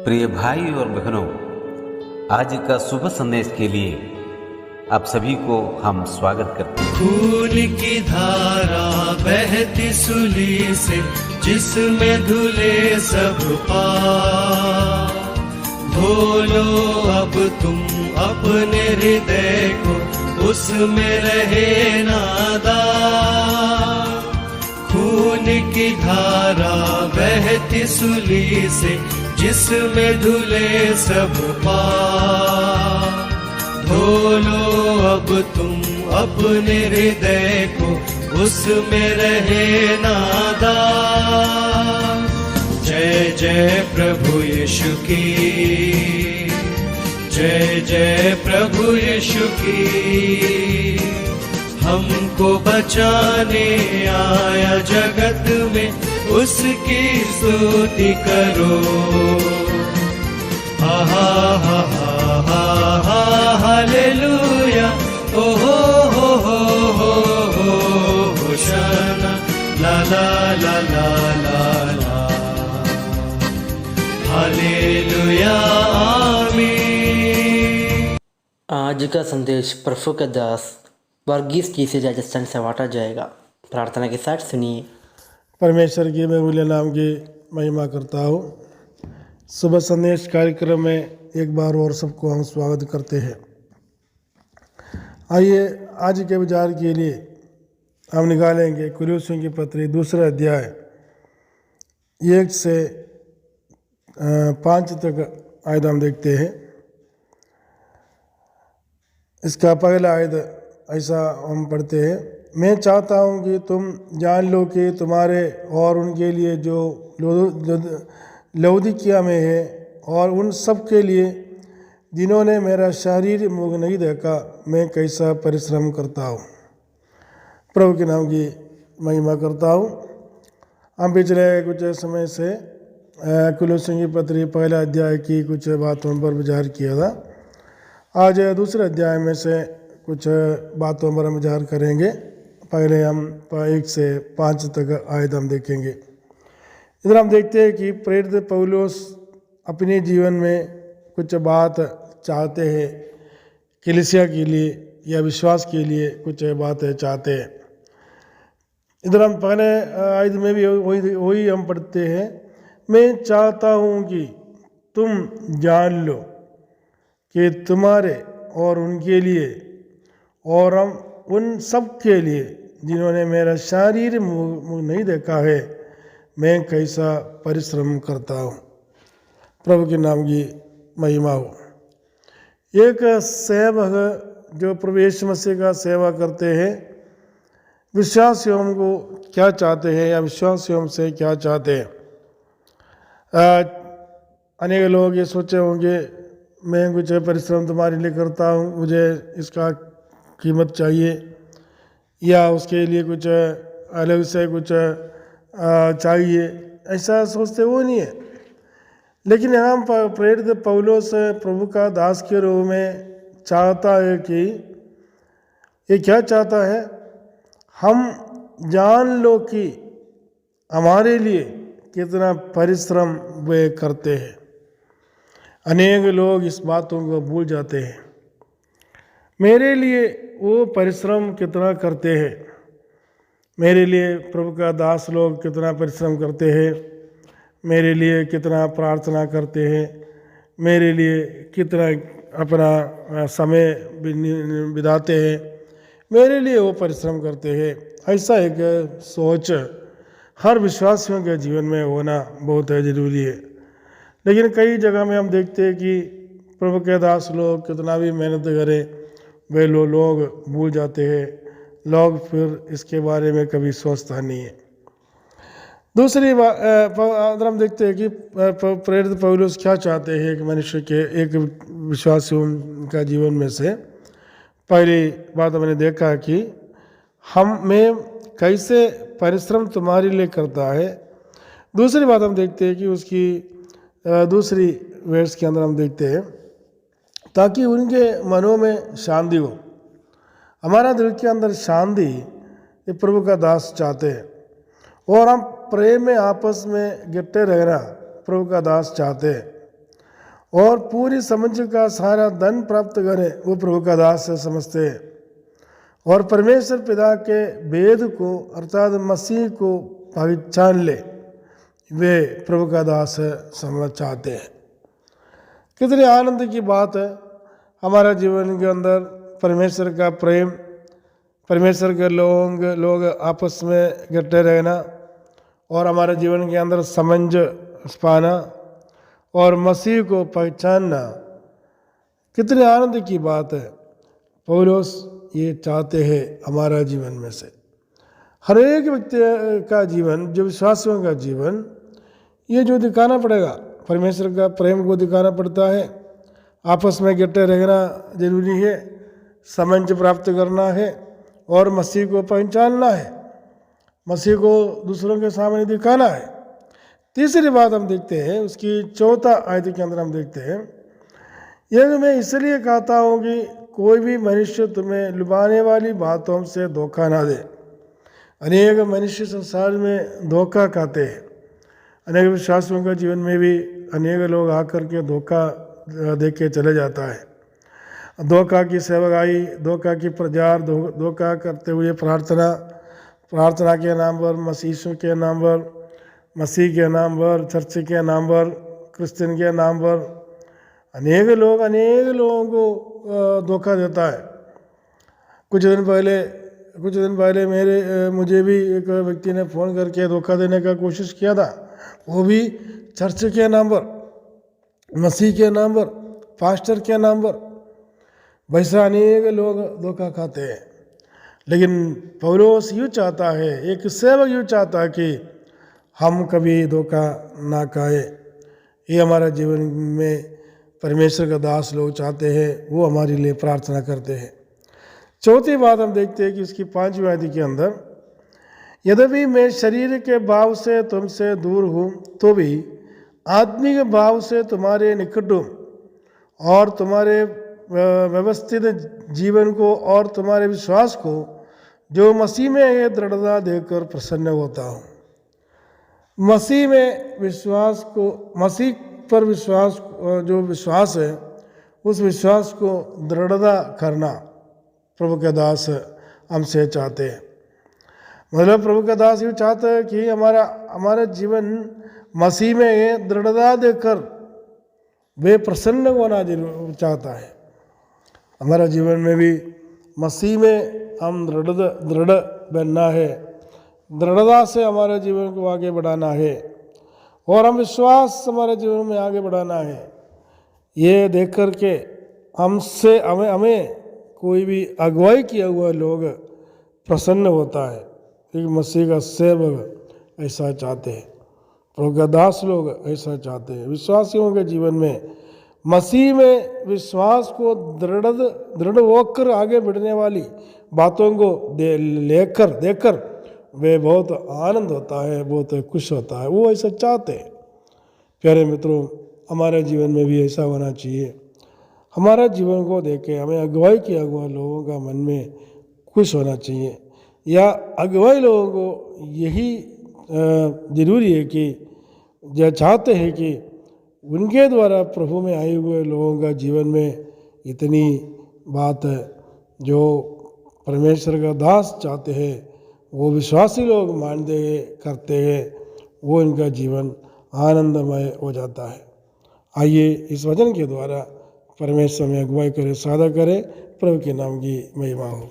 प्रिय भाई और बहनों, आज का शुभ संदेश के लिए आप सभी को हम स्वागत करते हैं। खून की धारा बहती सूली से, जिसमें धुले सब पाप, धो लो अब तुम अपने हृदय को, उसमें रहे नादाग। खून की धारा बहती सूली से, जिसमें धुले सब पाप, धो लो अब तुम अपने हृदय को, उसमें रहे नादाग। जय जय प्रभु यीशु की, जय जय प्रभु यीशु की। हमको बचाने आया जगत में, उसकी स्तुति करो। हा हा हा हा हा हालेलुया, ओ हो होशाना, ला ला ला ला ला ला, हालेलुया आमीन। आज का संदेश प्रभु का दास वर्गीस जी से राजस्थान से बांटा जाएगा। प्रार्थना के साथ सुनिए। परमेश्वर की मैं मूल्य नाम की महिमा करता हूँ। सुबह संदेश कार्यक्रम में एक बार और सबको हम स्वागत करते हैं। आइए आज के विचार के लिए हम निकालेंगे कुरिन्थियों की पत्री 2 अध्याय 1 से 5 तक आयत हम देखते हैं। इसका पहला आयत ऐसा हम पढ़ते हैं। मैं चाहता हूँ कि तुम जान लो कि तुम्हारे और उनके लिए जो लौदीकिया में है, और उन सब के लिए जिन्होंने मेरा शारीरिक मुख नहीं देखा, मैं कैसा परिश्रम करता हूँ। प्रभु के नाम की महिमा करता हूँ। हम पिछले कुछ समय से कुरिन्थियों की पत्री पहला अध्याय की कुछ बातों पर विचार किया था। आज दूसरे अध्याय में से कुछ बातों पर हम विचार करेंगे। पहले हम 1 से 5 तक आयत हम देखेंगे। इधर हम देखते हैं कि प्रेरित पौलुस अपने जीवन में कुछ बात चाहते हैं, कलीसिया के लिए या विश्वास के लिए कुछ बातें चाहते हैं। इधर हम पहले आयत में भी वही हम पढ़ते हैं। मैं चाहता हूँ कि तुम जान लो कि तुम्हारे और उनके लिए, और हम उन सब के लिए जिन्होंने मेरा शारीरिक मुख नहीं देखा है, मैं कैसा परिश्रम करता हूँ। प्रभु के नाम की महिमा हो। एक सेवक जो प्रभु यीशु मसीह का सेवा करते हैं, विश्वासियों को क्या चाहते हैं या विश्वासियों से क्या चाहते हैं। अनेक लोग ये सोचे होंगे, मैं कुछ परिश्रम तुम्हारे लिए करता हूँ, मुझे इसका कीमत चाहिए, या उसके लिए कुछ अलग से कुछ चाहिए, ऐसा सोचते वो नहीं है। लेकिन यहाँ प्रेरित पौलुस प्रभु का दास के रूप में चाहता है कि ये क्या चाहता है, हम जान लो कि हमारे लिए कितना परिश्रम वे करते हैं। अनेक लोग इस बातों को भूल जाते हैं। मेरे लिए वो परिश्रम कितना करते हैं, मेरे लिए प्रभु का दास लोग कितना परिश्रम करते हैं, मेरे लिए कितना प्रार्थना करते हैं, मेरे लिए कितना अपना समय बिताते हैं, मेरे लिए वो परिश्रम करते हैं। ऐसा एक सोच हर विश्वासियों के जीवन में होना बहुत ज़रूरी है। लेकिन कई जगह में हम देखते हैं कि प्रभु के दास लोग कितना भी मेहनत करें, वे लोग भूल जाते हैं। लोग फिर इसके बारे में कभी सोचता नहीं है। दूसरी बात हम देखते हैं कि प्रेरित पौलुस क्या चाहते हैं एक मनुष्य के, एक विश्वासियों का जीवन में से। पहली बात हमने देखा कि मैं कैसे परिश्रम तुम्हारे लिए करता है। दूसरी बात हम देखते हैं कि उसकी दूसरी वर्ष के अंदर हम देखते हैं, ताकि उनके मनों में शांति हो। हमारा दिल के अंदर शांति ये प्रभु का दास चाहते हैं, और हम प्रेम में आपस में गिरते रहना प्रभु का दास चाहते हैं। और पूरी समझ का सारा धन प्राप्त करें, वो प्रभु का दास समझते हैं। और परमेश्वर पिता के वेद को अर्थात मसीह को पहचान ले, वे प्रभु का दास समझ चाहते हैं। कितने आनंद की बात है हमारा जीवन के अंदर परमेश्वर का प्रेम, परमेश्वर के लोग आपस में इकट्ठे रहना और हमारे जीवन के अंदर समझ पाना और मसीह को पहचानना, कितने आनंद की बात है। पौलुस ये चाहते हैं हमारा जीवन में से हर एक व्यक्ति का जीवन, जो विश्वासियों का जीवन, ये जो दिखाना पड़ेगा, परमेश्वर का प्रेम को दिखाना पड़ता है, आपस में इकट्ठे रहना जरूरी है, समझ प्राप्त करना है और मसीह को पहचानना है, मसीह को दूसरों के सामने दिखाना है। तीसरी बात हम देखते हैं, उसकी 4 आयत के अंदर हम देखते हैं, यह मैं इसलिए कहता हूँ कि कोई भी मनुष्य तुम्हें लुभाने वाली बातों से धोखा ना दे। अनेक मनुष्य संसार में धोखा खाते हैं। अनेक विश्वासियों का जीवन में भी अनेक लोग आकर के धोखा दे के चले जाता है। धोखा की सेवकाई, धोखा की प्रचार, धोखा करते हुए प्रार्थना के नाम पर, मसीह के नाम पर, मसीह के नाम पर, चर्च के नाम पर, क्रिश्चियन के नाम पर अनेक लोगों को धोखा देता है। कुछ दिन पहले मुझे भी एक व्यक्ति ने फ़ोन करके धोखा देने का कोशिश किया था, वो भी चर्च के नाम पर, मसीह के नाम पर, पास्टर के नाम पर। वैसा अनेक लोग धोखा खाते हैं। लेकिन पौलुस यूँ चाहता है, एक सेवक यूँ चाहता है कि हम कभी धोखा ना खाए। ये हमारा जीवन में परमेश्वर का दास लोग चाहते हैं, वो हमारे लिए प्रार्थना करते हैं। चौथी बात हम देखते हैं कि उसकी 5वीं आयत के अंदर, यद्यपि मैं शरीर के भाव से तुमसे दूर हूँ तो भी आत्मिक भाव से तुम्हारे निकट हूँ और तुम्हारे व्यवस्थित जीवन को और तुम्हारे विश्वास को जो मसीह में है दृढ़ता देकर प्रसन्न होता हूँ। मसीह में विश्वास को, मसीह पर विश्वास, जो विश्वास है उस विश्वास को दृढ़ता करना प्रभु के दास हमसे चाहते हैं। मतलब प्रभु का दास यूँ चाहता है कि हमारा जीवन मसीह में है दृढ़ता देकर वे प्रसन्न होना जरूर चाहता है। हमारा जीवन में भी मसीह में हम दृढ़ बनना है, दृढ़ता से हमारे जीवन को आगे बढ़ाना है और हम विश्वास हमारे जीवन में आगे बढ़ाना है। ये देख कर के हमें कोई भी अगुवाई किया हुआ लोग प्रसन्न होता है, क्योंकि मसीह का सेवक ऐसा चाहते हैं, प्रभु का दास लोग ऐसा चाहते हैं। विश्वासियों के जीवन में मसीह में विश्वास को दृढ़ होकर आगे बढ़ने वाली बातों को देखकर वे बहुत आनंद होता है, बहुत खुश होता है, वो ऐसा चाहते हैं। प्यारे मित्रों, हमारे जीवन में भी ऐसा होना चाहिए। हमारा जीवन को देख के हमें अगुवाई किया हुआ लोगों का मन में खुश होना चाहिए, या अगुवाई लोगों को यही जरूरी है कि जो चाहते हैं कि उनके द्वारा प्रभु में आए हुए लोगों का जीवन में इतनी बात है जो परमेश्वर का दास चाहते हैं, वो विश्वासी लोग मानते हैं, करते हैं, वो इनका जीवन आनंदमय हो जाता है। आइए इस वचन के द्वारा परमेश्वर में अगुवाई करें, सादा करें। प्रभु के नाम की महिमा हो।